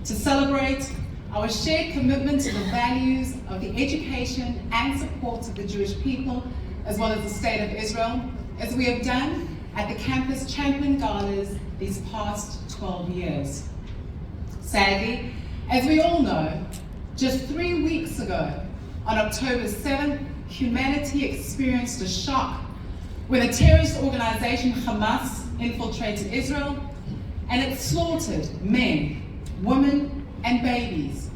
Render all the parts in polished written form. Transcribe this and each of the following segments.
to celebrate our shared commitment to the values of the education and support of the Jewish people, as well as the State of Israel, as we have done at the Campus Champion Galas these past 12 years. Sadly, as we all know, just 3 weeks ago, on October 7th, humanity experienced a shock when the terrorist organization Hamas infiltrated Israel and it slaughtered men, women, and babies,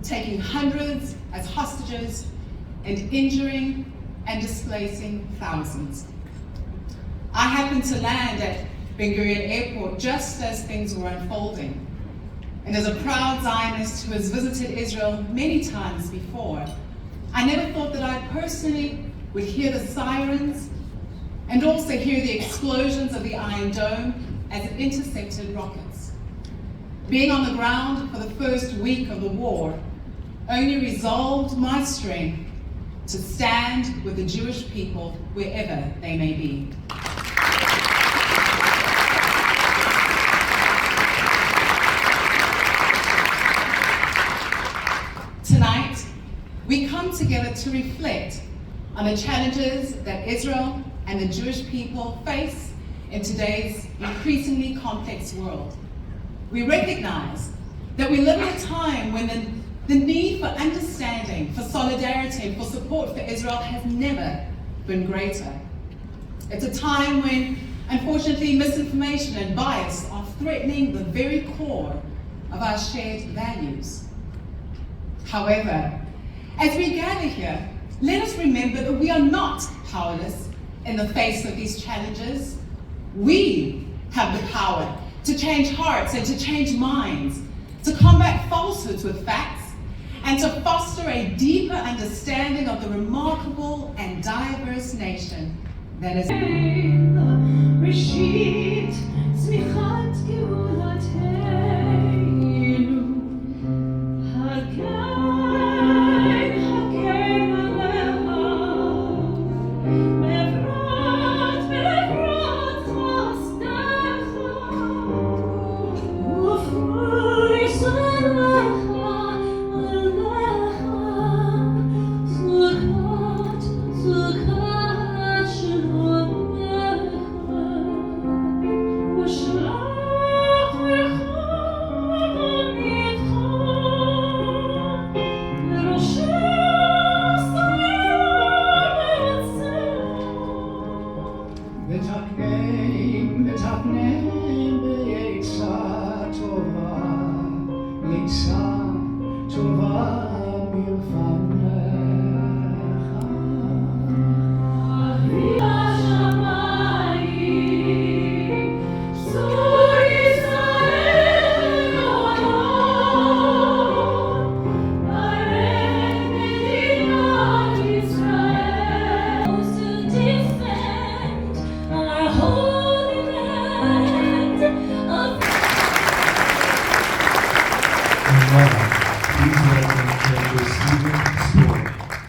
taking hundreds as hostages and injuring and displacing thousands. I happened to land at Ben Gurion Airport just as things were unfolding. And as a proud Zionist who has visited Israel many times before, I never thought that I personally would hear the sirens and also hear the explosions of the Iron Dome as it intercepted rockets. Being on the ground for the first week of the war only resolved my strength to stand with the Jewish people wherever they may be. Tonight, we come together to reflect on the challenges that Israel and the Jewish people face in today's increasingly complex world. We recognize that we live in a time when the need for understanding, for solidarity, and for support for Israel has never been greater. It's a time when, unfortunately, misinformation and bias are threatening the very core of our shared values. However, as we gather here, let us remember that we are not powerless in the face of these challenges. We have the power to change hearts and to change minds, to combat falsehoods with facts, and to foster a deeper understanding of the remarkable and diverse nation that is. This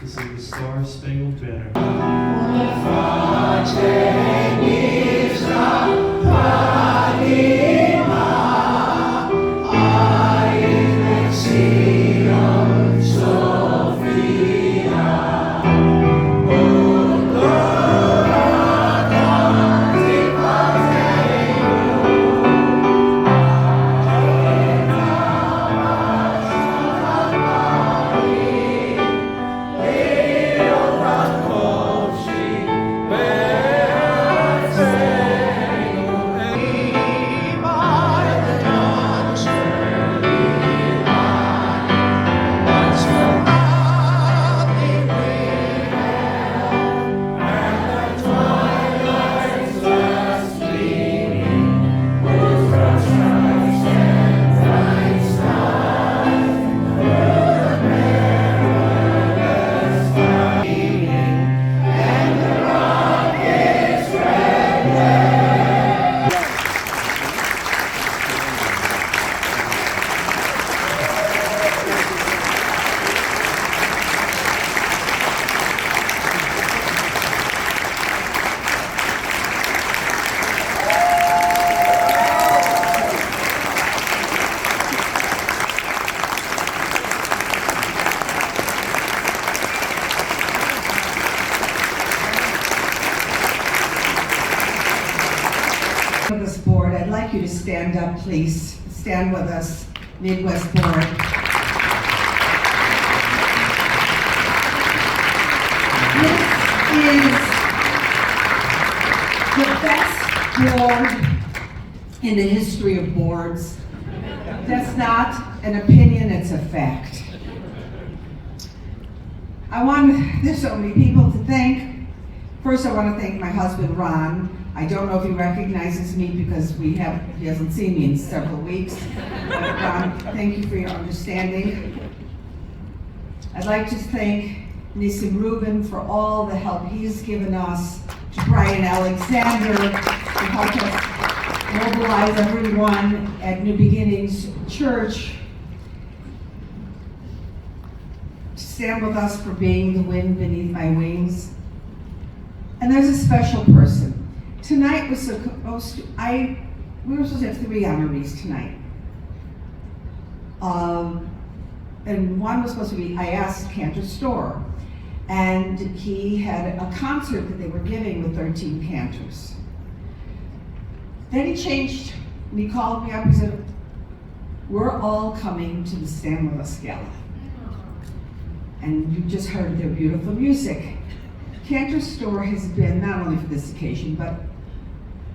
is the Star-Spangled Banner. stand up, please. Stand with us, Midwest Board. This is the best board in the history of boards. That's not an opinion, it's a fact. There's so many people to thank. First, I want to thank my husband, Ron. I don't know if he recognizes me because he hasn't seen me in several weeks. But Ron, thank you for your understanding. I'd like to thank Nissim Rubin for all the help he's given us, to Brian Alexander to help us mobilize everyone at New Beginnings Church, to stand with us for being the wind beneath my wings. And there's a special person. Tonight was supposed to, we were supposed to have 3 honorees tonight. And one was supposed to be, I asked Cantor Storr, and he had a concert that they were giving with 13 cantors. Then he changed, and he called me up, he said, we're all coming to the Stand With Us Gala. And you just heard their beautiful music. Cantor Storr has been, not only for this occasion, but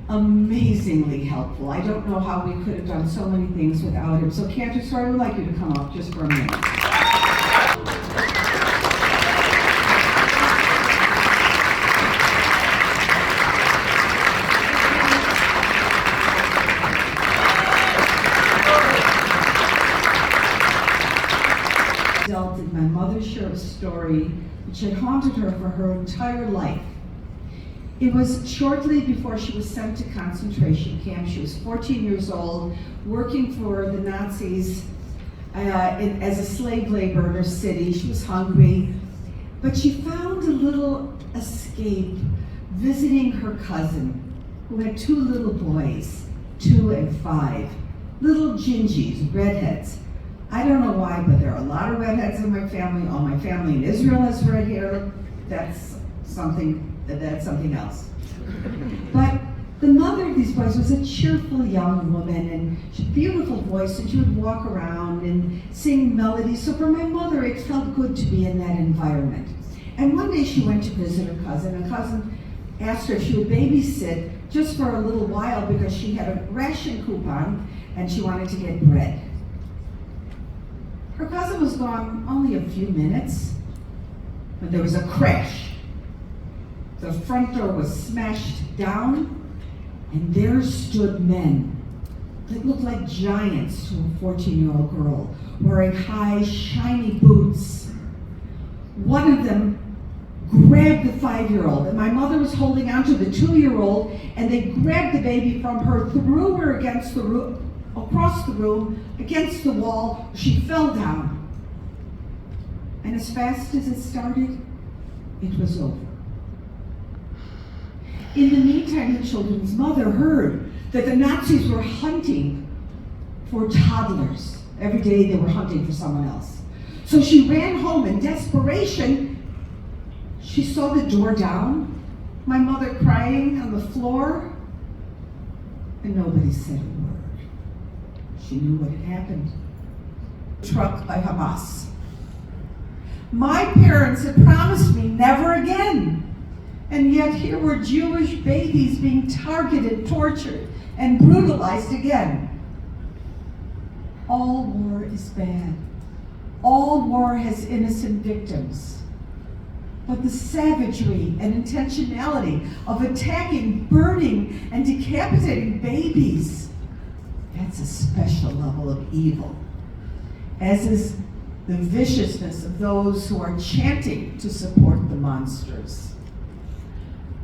amazingly helpful. I don't know how we could have done so many things without him. So Cantor Storr, I would like you to come up just for a minute. Did my mother share a story which had haunted her for her entire life. It was shortly before she was sent to concentration camp. She was 14 years old, working for the Nazis as a slave laborer in her city. She was hungry, but she found a little escape visiting her cousin, who had 2 little boys, 2 and 5, little gingies, redheads. I don't know why, but there are a lot of redheads in my family. All my family in Israel has red hair. That's something else. But the mother of these boys was a cheerful young woman, and she had a beautiful voice, and she would walk around and sing melodies. So for my mother, it felt good to be in that environment. And one day she went to visit her cousin, and cousin asked her if she would babysit just for a little while because she had a ration coupon and she wanted to get bread. Her cousin was gone only a few minutes when there was a crash. The front door was smashed down, and there stood men that looked like giants to a 14-year-old girl, wearing high, shiny boots. One of them grabbed the 5-year-old, and my mother was holding onto the 2-year-old, and they grabbed the baby from her, threw her against the roof, across the room, against the wall. She fell down. And as fast as it started, it was over. In the meantime, the children's mother heard that the Nazis were hunting for toddlers. Every day they were hunting for someone else. So she ran home in desperation. She saw the door down, my mother crying on the floor, and nobody said a word. She knew what had happened. Struck by Hamas. My parents had promised me never again. And yet here were Jewish babies being targeted, tortured, and brutalized again. All war is bad. All war has innocent victims. But the savagery and intentionality of attacking, burning, and decapitating babies, that's a special level of evil, as is the viciousness of those who are chanting to support the monsters.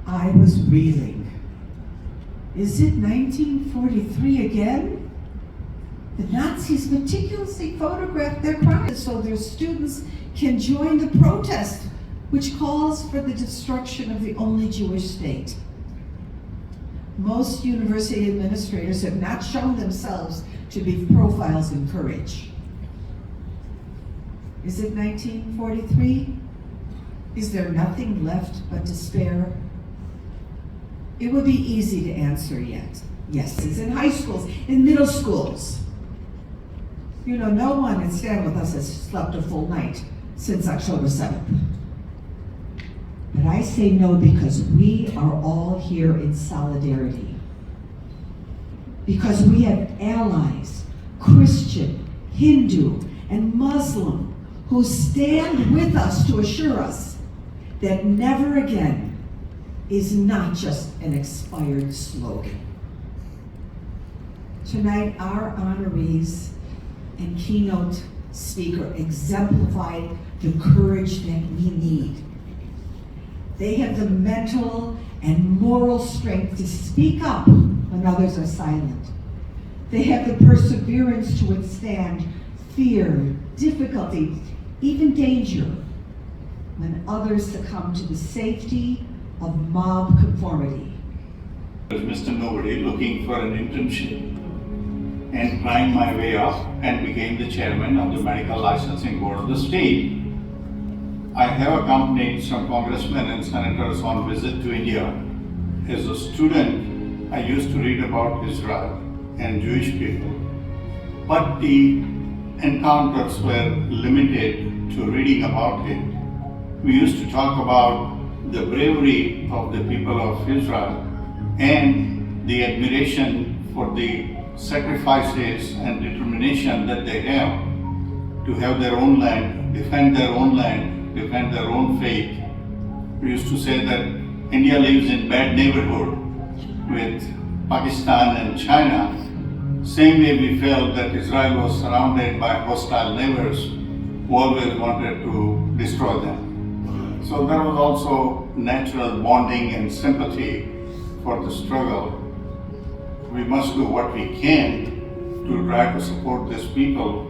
I was reeling. Is it 1943 again? The Nazis meticulously photographed their crimes so their students can join the protest, which calls for the destruction of the only Jewish state. Most university administrators have not shown themselves to be profiles in courage. Is it 1943? Is there nothing left but despair? It would be easy to answer yet. Yes, it's in high schools, in middle schools. You know, no one in stand with us has slept a full night since October 7th. But I say no because we are all here in solidarity. Because we have allies, Christian, Hindu, and Muslim, who stand with us to assure us that never again is not just an expired slogan. Tonight, our honorees and keynote speaker exemplified the courage that we need. They have the mental and moral strength to speak up when others are silent. They have the perseverance to withstand fear, difficulty, even danger when others succumb to the safety of mob conformity. I was Mr. Nobody looking for an internship and climbed my way up and became the chairman of the medical licensing board of the state. I have accompanied some congressmen and senators on visit to India. As a student, I used to read about Israel and Jewish people, but the encounters were limited to reading about it. We used to talk about the bravery of the people of Israel and the admiration for the sacrifices and determination that they have their own land, defend their own land, defend their own faith. We used to say that India lives in bad neighborhood with Pakistan and China. Same way we felt that Israel was surrounded by hostile neighbors who always wanted to destroy them. So there was also natural bonding and sympathy for the struggle. We must do what we can to try to support these people.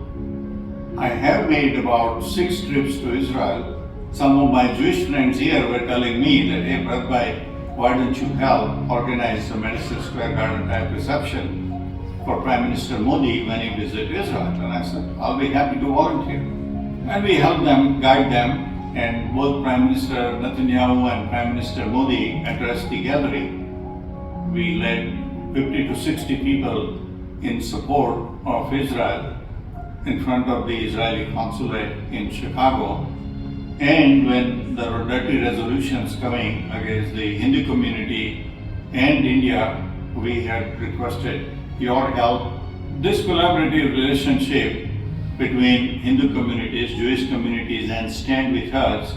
I have made about 6 trips to Israel. Some of my Jewish friends here were telling me that, hey, Brother Bhai, why don't you help organize a Madison Square Garden type reception for Prime Minister Modi when he visits Israel? And I said, I'll be happy to volunteer. And we helped them, guide them, and both Prime Minister Netanyahu and Prime Minister Modi addressed the gathering. We led 50 to 60 people in support of Israel in front of the Israeli consulate in Chicago. And when there were dirty resolutions coming against the Hindu community and India, we had requested your help. This collaborative relationship between Hindu communities, Jewish communities, and Stand With Us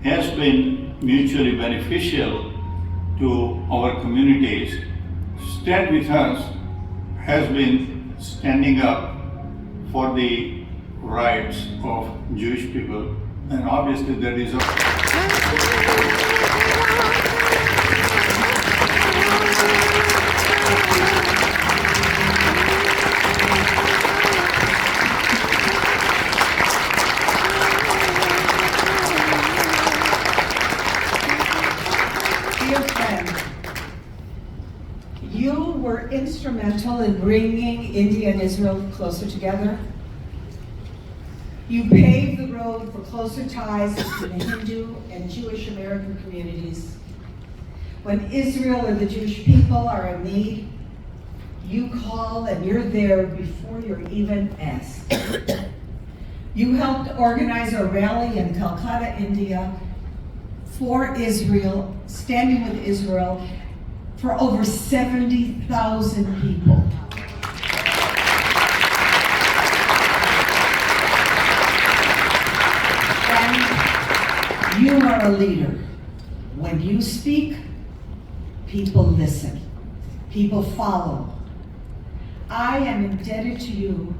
has been mutually beneficial to our communities. Stand With Us has been standing up for the rights of Jewish people, and obviously there is Dear friend, you were instrumental in bringing India and Israel closer together. You paved the road for closer ties between the Hindu and Jewish American communities. When Israel or the Jewish people are in need, you call and you're there before you're even asked. You helped organize a rally in Calcutta, India, for Israel, standing with Israel, for over 70,000 people. And you are a leader. When you speak, people listen. People follow. I am indebted to you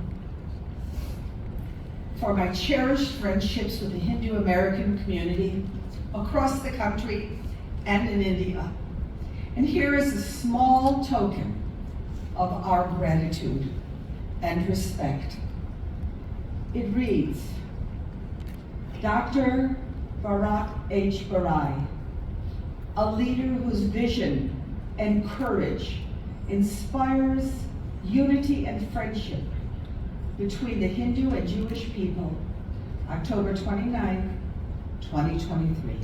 for my cherished friendships with the Hindu American community across the country and in India. And here is a small token of our gratitude and respect. It reads, Dr. Barak H. Barai, a leader whose vision and courage inspires unity and friendship between the Hindu and Jewish people, October 29, 2023.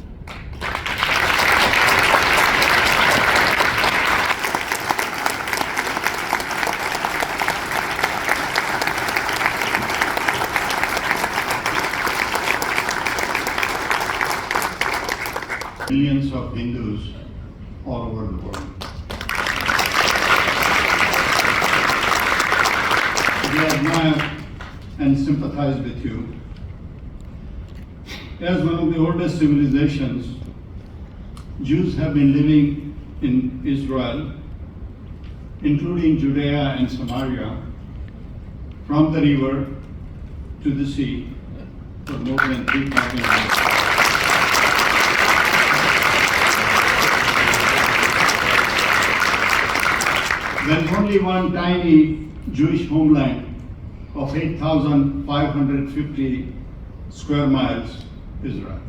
millions of Hindus all over the world. We admire and sympathize with you. As one of the oldest civilizations, Jews have been living in Israel, including Judea and Samaria, from the river to the sea for more than 3,000 years. Then only one tiny Jewish homeland of 8,550 square miles, Israel.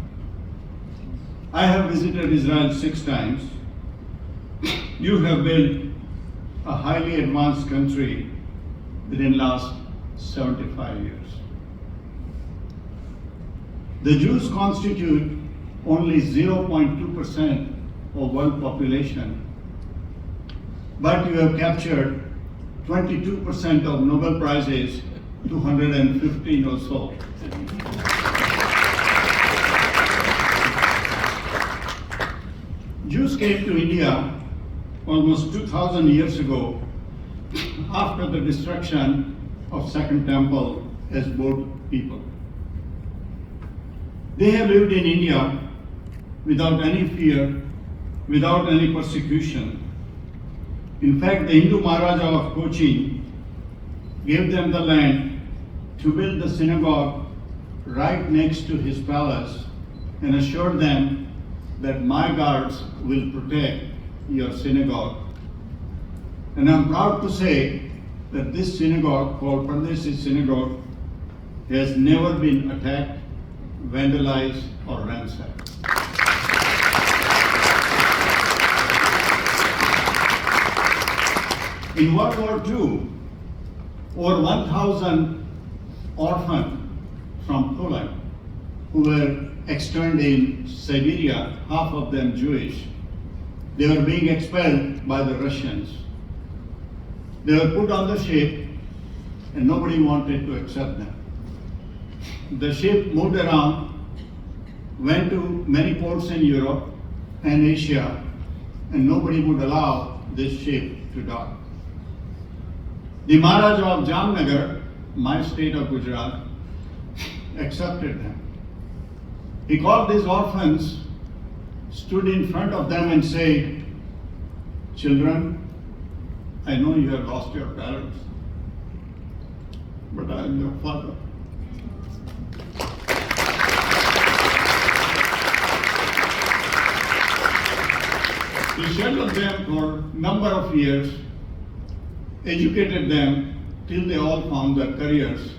I have visited Israel 6 times. You have built a highly advanced country within last 75 years. The Jews constitute only 0.2% of world population, but you have captured 22% of Nobel Prizes, 215 or so. Jews came to India almost 2,000 years ago after the destruction of Second Temple as both people. They have lived in India without any fear, without any persecution. In fact, the Hindu Maharaja of Cochin gave them the land to build the synagogue right next to his palace and assured them that my guards will protect your synagogue. And I'm proud to say that this synagogue, called Pardesi Synagogue, has never been attacked, vandalized, or ransacked. In World War II, over 1,000 orphans from Poland who were externed in Siberia, half of them Jewish, they were being expelled by the Russians. They were put on the ship and nobody wanted to accept them. The ship moved around, went to many ports in Europe and Asia, and nobody would allow this ship to dock. The Maharaja of Jamnagar, my state of Gujarat, accepted them. He called these orphans, stood in front of them and said, "Children, I know you have lost your parents, but I am your father. He sheltered them for a number of years, educated them till they all found their careers,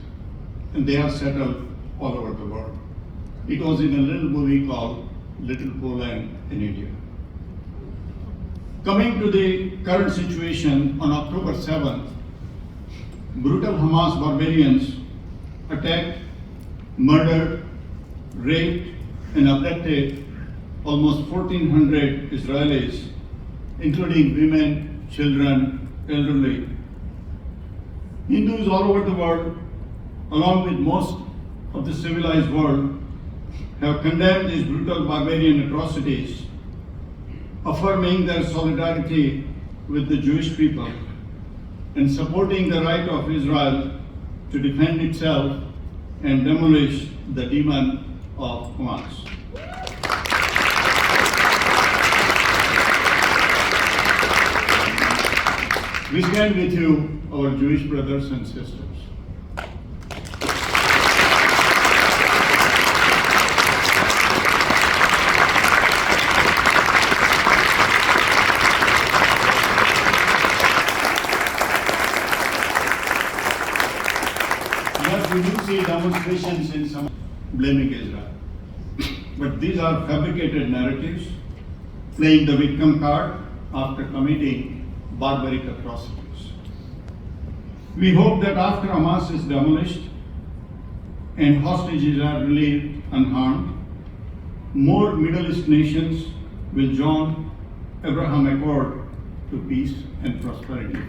and they are settled all over the world. It was in a little movie called Little Poland in India. Coming to the current situation, on October 7th, brutal Hamas barbarians attacked, murdered, raped, and abducted almost 1,400 Israelis, including women, children, elderly. Hindus all over the world, along with most of the civilized world, have condemned these brutal barbarian atrocities, affirming their solidarity with the Jewish people and supporting the right of Israel to defend itself and demolish the demon of Hamas. We stand with you, our Jewish brothers and sisters. Yes, we do see demonstrations in some blaming Israel. But these are fabricated narratives, playing the victim card after committing barbaric atrocities. We hope that after Hamas is demolished and hostages are relieved unharmed, more Middle East nations will join Abraham Accord to peace and prosperity.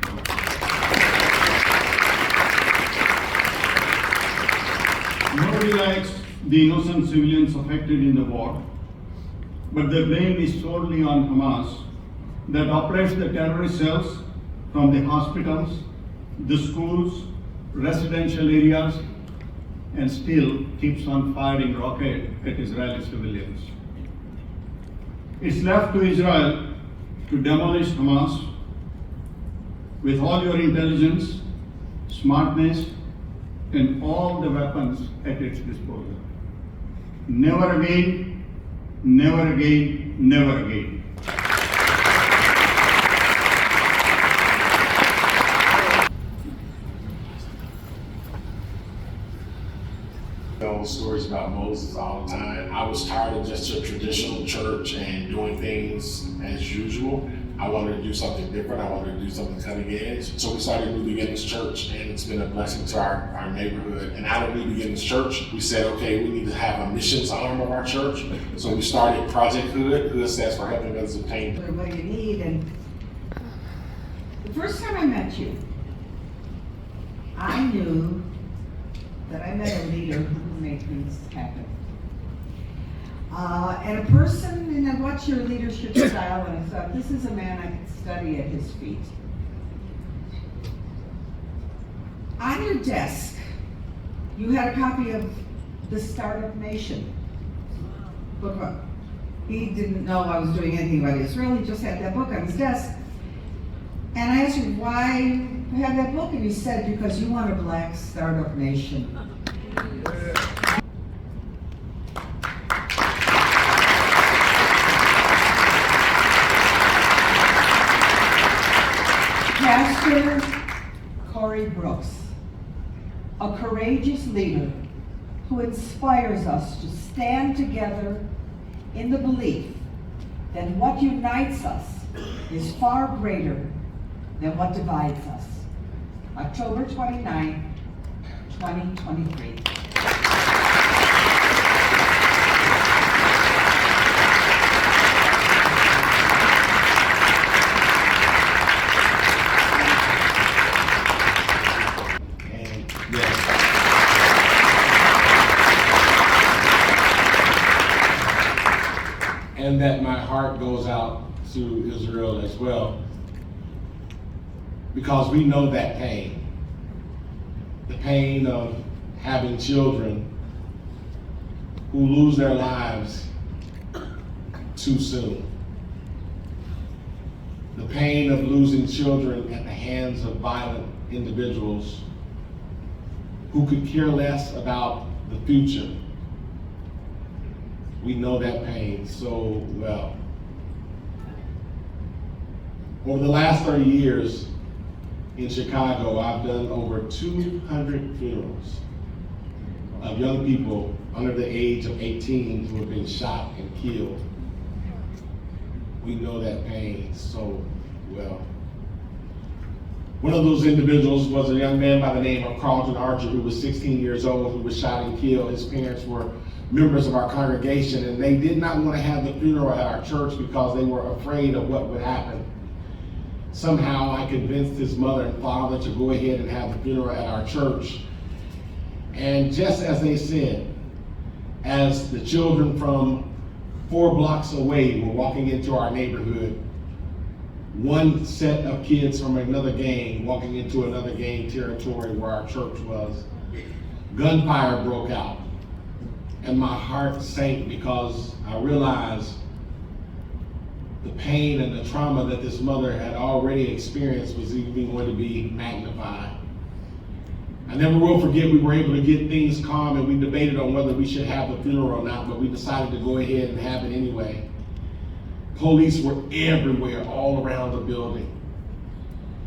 Nobody likes the innocent civilians affected in the war, but the blame is solely on Hamas that operates the terrorist cells from the hospitals, the schools, residential areas, and still keeps on firing rockets at Israeli civilians. It's left to Israel to demolish Hamas with all your intelligence, smartness, and all the weapons at its disposal. Never again, never again, never again. Tell stories about Moses all the time. I was tired of just a traditional church and doing things as usual. I wanted to do something different. I wanted to do something cutting edge. So we started New Beginnings Church, and it's been a blessing to our neighborhood. And out of New Beginnings Church, we said, okay, we need to have a missions arm of our church. So we started Project Hood. Hood stands for Helping Others Obtain. What you need. And the first time I met you, I knew that I met a leader who made things happen. And a person, and I watched your leadership style, and I thought, this is a man I could study at his feet. On your desk, you had a copy of The Startup Nation book. He didn't know I was doing anything about Israel, he just had that book on his desk. And I asked him, why you have that book? And he said, because you want a black startup nation. Pastor Corey Brooks, a courageous leader who inspires us to stand together in the belief that what unites us is far greater than what divides us. October 29, 2023. And that my heart goes out to Israel as well, because we know that pain. The pain of having children who lose their lives too soon. The pain of losing children at the hands of violent individuals who could care less about the future. We know that pain so well. Over the last 30 years in Chicago, I've done over 200 funerals of young people under the age of 18 who have been shot and killed. We know that pain so well. One of those individuals was a young man by the name of Carlton Archer, who was 16 years old, who was shot and killed. His parents were members of our congregation, and they did not want to have the funeral at our church because they were afraid of what would happen. Somehow I convinced his mother and father to go ahead and have the funeral at our church. And just as they said, as the children from 4 blocks away were walking into our neighborhood, one set of kids from another gang walking into another gang territory where our church was, gunfire broke out. And my heart sank because I realized the pain and the trauma that this mother had already experienced was even going to be magnified. I never will forget, we were able to get things calm, and we debated on whether we should have the funeral or not, but we decided to go ahead and have it anyway. Police were everywhere, all around the building.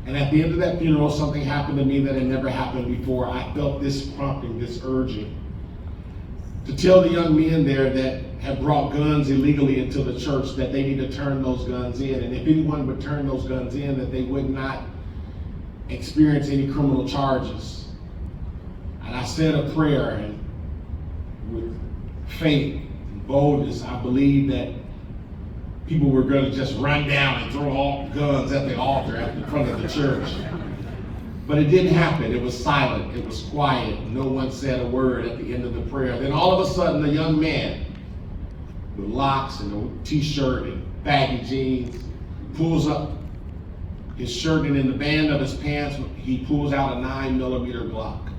And at the end of that funeral, something happened to me that had never happened before. I felt this prompting, this urging, to tell the young men there that have brought guns illegally into the church that they need to turn those guns in. And if anyone would turn those guns in, that they would not experience any criminal charges. And I said a prayer, and with faith and boldness, I believed that people were going to just run down and throw all guns at the altar at the front of the church. But it didn't happen. It was silent. It was quiet. No one said a word at the end of the prayer. Then all of a sudden, a young man with locks and a t-shirt and baggy jeans. Pulls up his shirt, and in the band of his pants, he pulls out a 9mm Glock.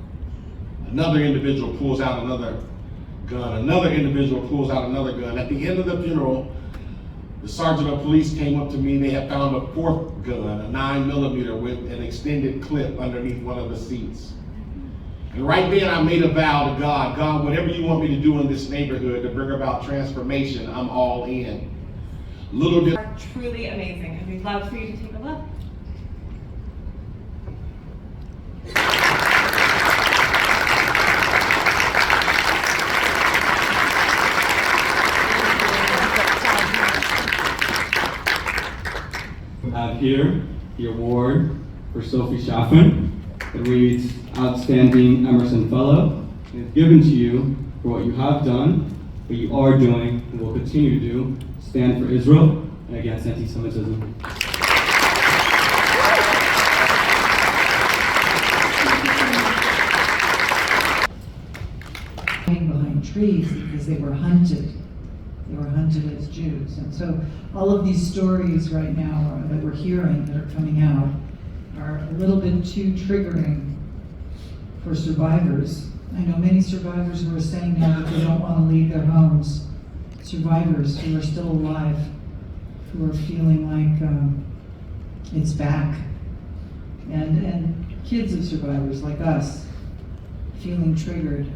Another individual pulls out another gun. Another individual pulls out another gun. At the end of the funeral, the sergeant of police came up to me. They had found a fourth gun, a 9mm with an extended clip underneath one of the seats. And right then I made a vow to God, God, whatever you want me to do in this neighborhood to bring about transformation, I'm all in. Little bit. Are truly amazing, and we'd love for you to take a look. Have here the award for Sophie Schaffman. It reads Outstanding Emerson Fellow. And it's given to you for what you have done, what you are doing, and will continue to do. Stand for Israel and against anti-Semitism. Behind trees because they were hunted. They were hunted as Jews. And so all of these stories right now that we're hearing that are coming out are a little bit too triggering for survivors. I know many survivors who are saying now that they don't want to leave their homes. Survivors who are still alive, who are feeling like it's back. And kids of survivors like us feeling triggered.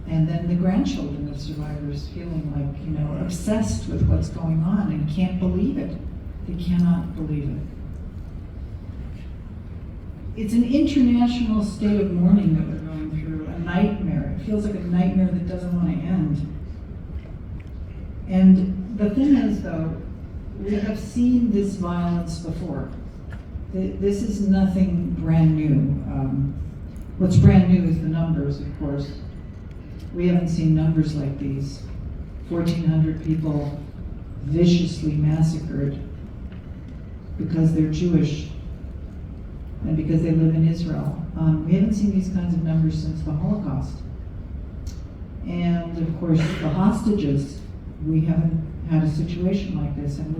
And then the grandchildren of survivors feeling like, you know, obsessed with what's going on and can't believe it. They cannot believe it. It's an international state of mourning that we're going through, a nightmare. It feels like a nightmare that doesn't want to end. And the thing is, though, we have seen this violence before. This is nothing brand new. What's brand new is the numbers, of course. We haven't seen numbers like these. 1,400 people viciously massacred because they're Jewish and because they live in Israel. We haven't seen these kinds of numbers since the Holocaust. And of course, the hostages, we haven't had a situation like this, and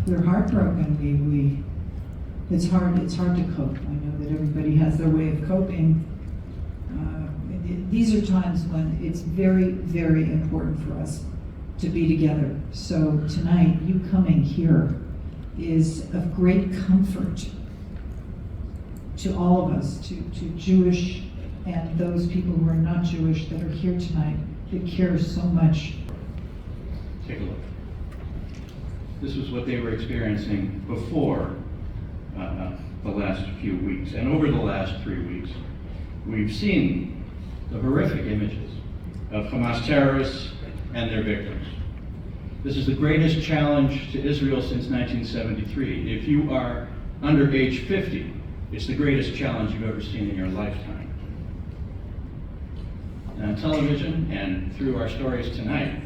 we're heartbroken. It's hard to cope. I know that everybody has their way of coping. These are times when it's very, very important for us to be together. So tonight, you coming here is of great comfort to all of us, to Jewish and those people who are not Jewish that are here tonight, that care so much. Take a look. This was what they were experiencing before the last few weeks. And over the last 3 weeks, we've seen the horrific images of Hamas terrorists and their victims. This is the greatest challenge to Israel since 1973. If you are under age 50, it's the greatest challenge you've ever seen in your lifetime. And on television and through our stories tonight,